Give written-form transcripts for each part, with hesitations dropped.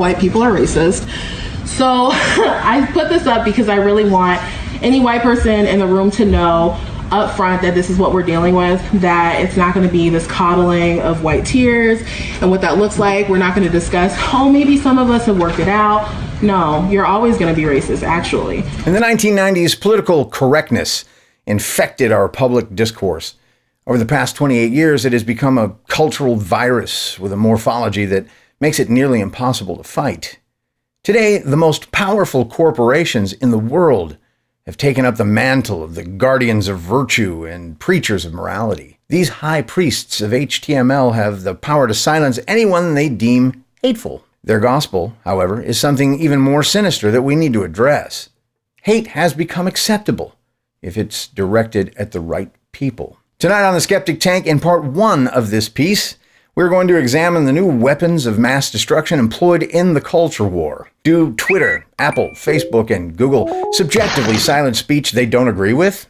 white people are racist. So I put this up because I really want any white person in the room to know up front that this is what we're dealing with, that it's not going to be this coddling of white tears and what that looks like. We're not going to discuss, oh, maybe some of us have worked it out. No, you're always going to be racist, actually. In the 1990s, political correctness infected our public discourse. Over the past 28 years, it has become a cultural virus with a morphology that makes it nearly impossible to fight. Today, the most powerful corporations in the world have taken up the mantle of the guardians of virtue and preachers of morality. These high priests of HTML have the power to silence anyone they deem hateful. Their gospel, however, is something even more sinister that we need to address. Hate has become acceptable if it's directed at the right people. Tonight on the Skeptic Tank, in part one of this piece, we're going to examine the new weapons of mass destruction employed in the culture war. Do Twitter, Apple, Facebook, and Google subjectively silence speech they don't agree with?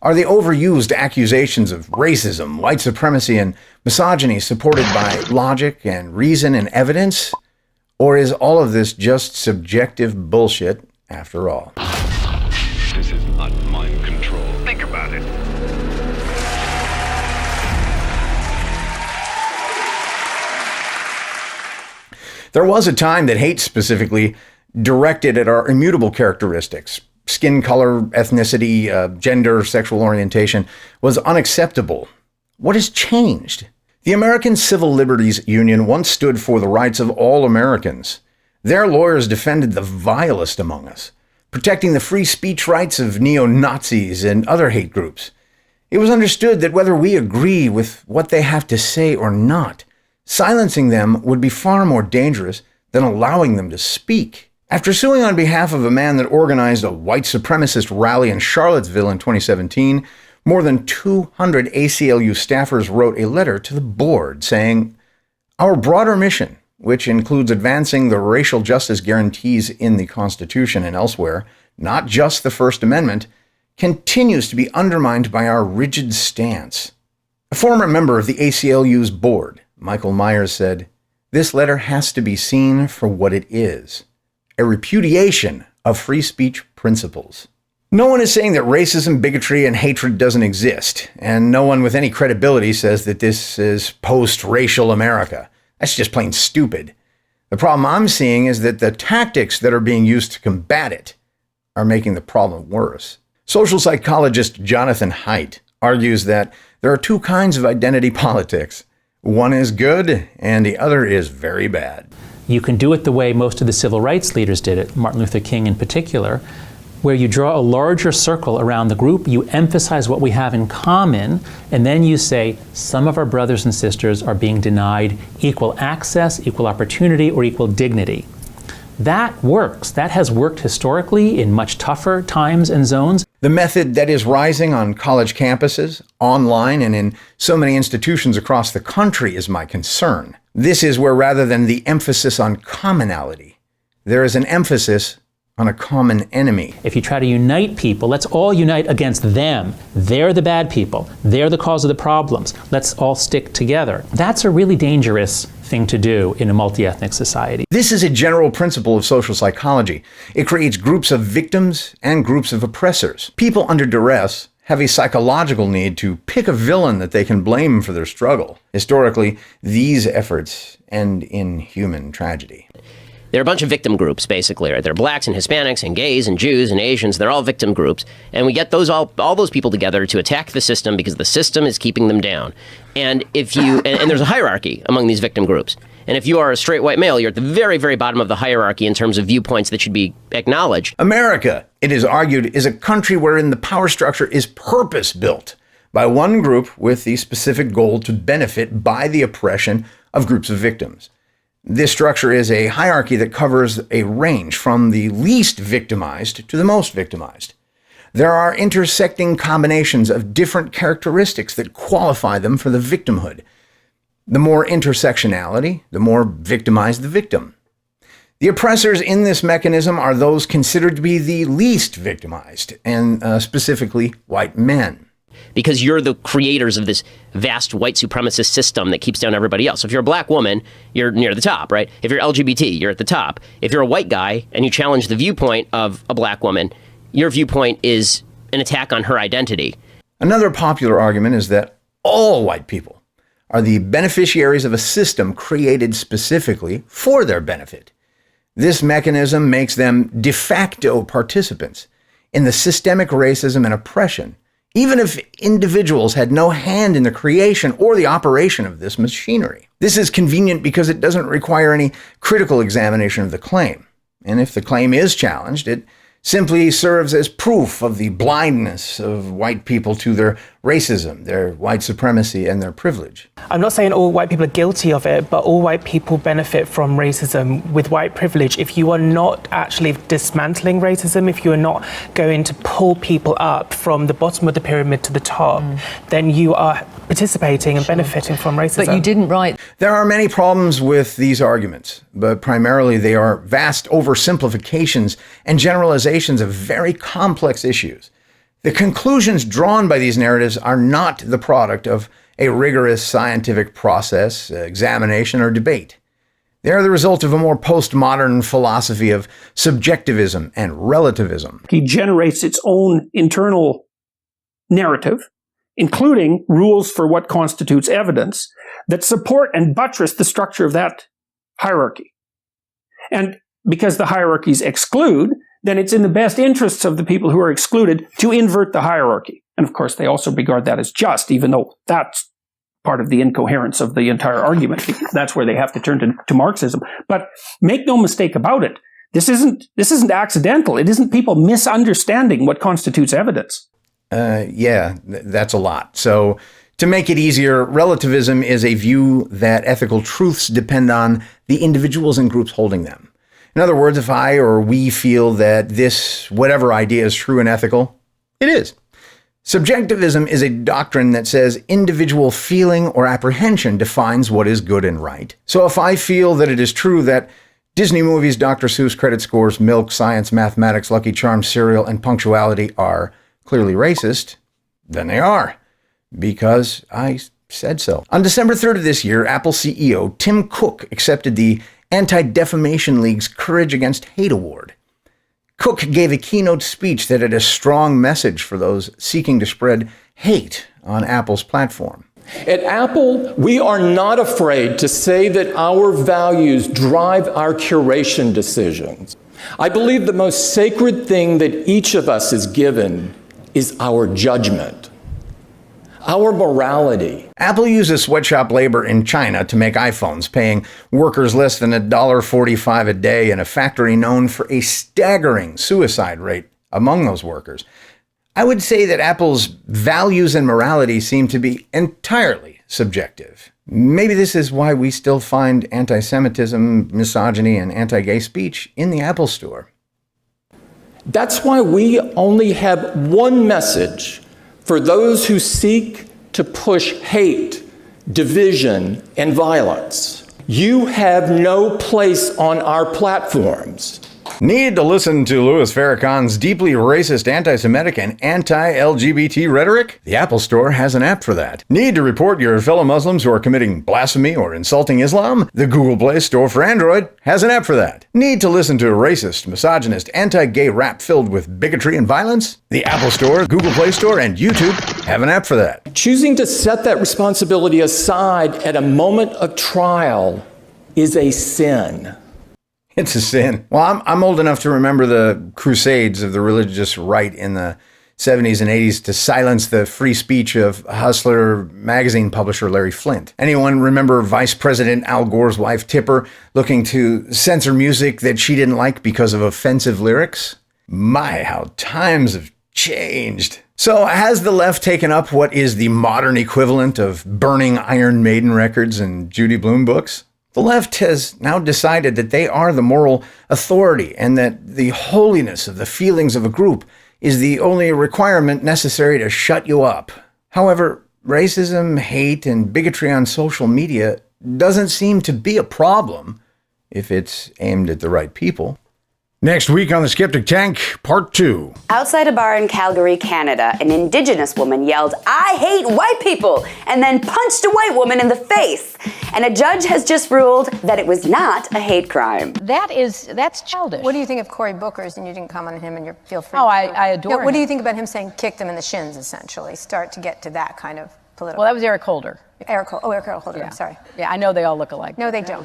Are the overused accusations of racism, white supremacy, and misogyny supported by logic and reason and evidence? Or is all of this just subjective bullshit after all? This is not mind control. Think about it. There was a time that hate specifically directed at our immutable characteristics, skin color, ethnicity, gender, sexual orientation, was unacceptable. What has changed? The American Civil Liberties Union once stood for the rights of all Americans. Their lawyers defended the vilest among us, protecting the free speech rights of neo-Nazis and other hate groups. It was understood that whether we agree with what they have to say or not, silencing them would be far more dangerous than allowing them to speak. After suing on behalf of a man that organized a white supremacist rally in Charlottesville in 2017, more than 200 ACLU staffers wrote a letter to the board saying, "Our broader mission, which includes advancing the racial justice guarantees in the Constitution and elsewhere, not just the First Amendment, continues to be undermined by our rigid stance." A former member of the ACLU's board, Michael Myers, said, "This letter has to be seen for what it is, a repudiation of free speech principles." No one is saying that racism, bigotry, and hatred doesn't exist, and no one with any credibility says that this is post-racial America. That's just plain stupid. The problem I'm seeing is that the tactics that are being used to combat it are making the problem worse. Social psychologist Jonathan Haidt argues that there are two kinds of identity politics. One is good, and the other is very bad. You can do it the way most of the civil rights leaders did it, Martin Luther King in particular, where you draw a larger circle around the group, you emphasize what we have in common, and then you say some of our brothers and sisters are being denied equal access, equal opportunity, or equal dignity. That works. That has worked historically in much tougher times and zones. The method that is rising on college campuses, online, and in so many institutions across the country is my concern. This is where, rather than the emphasis on commonality, there is an emphasis on a common enemy. If you try to unite people, let's all unite against them. They're the bad people. They're the cause of the problems. Let's all stick together. That's a really dangerous thing to do in a multi-ethnic society. This is a general principle of social psychology. It creates groups of victims and groups of oppressors. People under duress have a psychological need to pick a villain that they can blame for their struggle. Historically, these efforts end in human tragedy. They're a bunch of victim groups, basically, right? They're blacks and Hispanics and gays and Jews and Asians. They're all victim groups. And we get all those people together to attack the system because the system is keeping them down. And and there's a hierarchy among these victim groups. And if you are a straight white male, you're at the very, very bottom of the hierarchy in terms of viewpoints that should be acknowledged. America, it is argued, is a country wherein the power structure is purpose-built by one group with the specific goal to benefit by the oppression of groups of victims. This structure is a hierarchy that covers a range from the least victimized to the most victimized. There are intersecting combinations of different characteristics that qualify them for the victimhood. The more intersectionality, the more victimized the victim. The oppressors in this mechanism are those considered to be the least victimized, and specifically white men. because you're the creators of this vast white supremacist system that keeps down everybody else. So if you're a black woman, you're near the top, right? If you're LGBT, you're at the top. If you're a white guy and you challenge the viewpoint of a black woman, your viewpoint is an attack on her identity. Another popular argument is that all white people are the beneficiaries of a system created specifically for their benefit. This mechanism makes them de facto participants in the systemic racism and oppression, even if individuals had no hand in the creation or the operation of this machinery. This is convenient because it doesn't require any critical examination of the claim. And if the claim is challenged, it simply serves as proof of the blindness of white people to their racism, their white supremacy, and their privilege. I'm not saying all white people are guilty of it, but all white people benefit from racism with white privilege. If you are not actually dismantling racism, if you are not going to pull people up from the bottom of the pyramid to the top, then you are participating and benefiting from racism. But you didn't write. There are many problems with these arguments, but primarily they are vast oversimplifications and generalizations of very complex issues. The conclusions drawn by these narratives are not the product of a rigorous scientific process, examination, or debate. They are the result of a more postmodern philosophy of subjectivism and relativism. He generates its own internal narrative, including rules for what constitutes evidence, that support and buttress the structure of that hierarchy. And because the hierarchies exclude, then it's in the best interests of the people who are excluded to invert the hierarchy. And of course, they also regard that as just, even though that's part of the incoherence of the entire argument. That's where they have to turn to Marxism. But make no mistake about it, this isn't accidental. It isn't people misunderstanding what constitutes evidence. That's a lot. So to make it easier, relativism is a view that ethical truths depend on the individuals and groups holding them. In other words, if I or we feel that this, whatever idea is true and ethical, it is. Subjectivism is a doctrine that says individual feeling or apprehension defines what is good and right. So if I feel that it is true that Disney movies, Dr. Seuss credit scores, milk, science, mathematics, Lucky Charms, cereal, and punctuality are clearly racist, then they are, because I said so. On December 3rd of this year, Apple CEO Tim Cook accepted the Anti-Defamation League's Courage Against Hate Award. Cook gave a keynote speech that had a strong message for those seeking to spread hate on Apple's platform. At Apple, we are not afraid to say that our values drive our curation decisions. I believe the most sacred thing that each of us is given is our judgment, our morality. Apple uses sweatshop labor in China to make iPhones, paying workers less than $1.45 a day in a factory known for a staggering suicide rate among those workers. I would say that Apple's values and morality seem to be entirely subjective. Maybe this is why we still find anti-Semitism, misogyny, and anti-gay speech in the Apple Store. That's why we only have one message for those who seek to push hate, division, and violence. You have no place on our platforms. Need to listen to Louis Farrakhan's deeply racist, anti-Semitic, and anti-LGBT rhetoric? The Apple Store has an app for that. Need to report your fellow Muslims who are committing blasphemy or insulting Islam? The Google Play Store for Android has an app for that. Need to listen to racist, misogynist, anti-gay rap filled with bigotry and violence? The Apple Store, Google Play Store, and YouTube have an app for that. Choosing to set that responsibility aside at a moment of trial is a sin. It's a sin. Well, I'm old enough to remember the crusades of the religious right in the 70s and 80s to silence the free speech of Hustler magazine publisher Larry Flynt. Anyone remember Vice President Al Gore's wife Tipper looking to censor music that she didn't like because of offensive lyrics? My, how times have changed. So has the left taken up what is the modern equivalent of burning Iron Maiden records and Judy Blume books? The left has now decided that they are the moral authority and that the holiness of the feelings of a group is the only requirement necessary to shut you up. However, racism, hate, and bigotry on social media doesn't seem to be a problem if it's aimed at the right people. Next week on the Skeptic Tank, Part 2. Outside a bar in Calgary, Canada, an Indigenous woman yelled, "I hate white people," and then punched a white woman in the face. And a judge has just ruled that it was not a hate crime. That's childish. What do you think of Cory Booker's, and you didn't comment on him, and you feel free? Oh, I adore him. What do you think about him saying kick them in the shins, essentially? Start to get to that kind of political. Well, that was Eric Holder. Eric Holder, Yeah. I'm sorry. Yeah, I know they all look alike. No, they don't.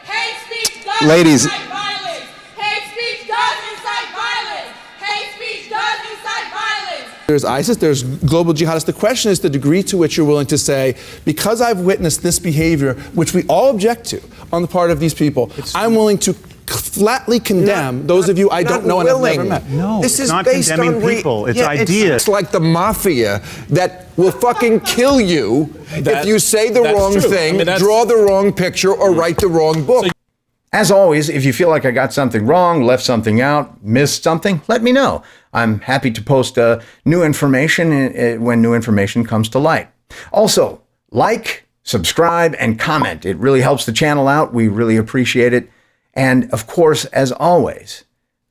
Hate speech does Ladies. incite violence. Hate speech does incite violence. Hate speech does incite violence. There's ISIS, there's global jihadists. The question is the degree to which you're willing to say, because I've witnessed this behavior, which we all object to on the part of these people, I'm willing to flatly condemn those of you I don't know and have never met. No, this is not based condemning on people. It's ideas. It's like the mafia that will fucking kill you if you say the wrong thing, draw the wrong picture, or write the wrong book. As always, if you feel like I got something wrong, left something out, missed something, let me know. I'm happy to post new information when new information comes to light. Also, like, subscribe, and comment. It really helps the channel out. We really appreciate it. And of course, as always,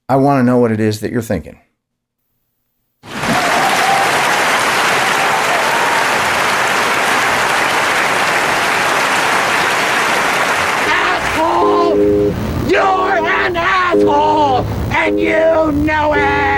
I want to know what it is that you're thinking. Asshole! You're an asshole! And you know it!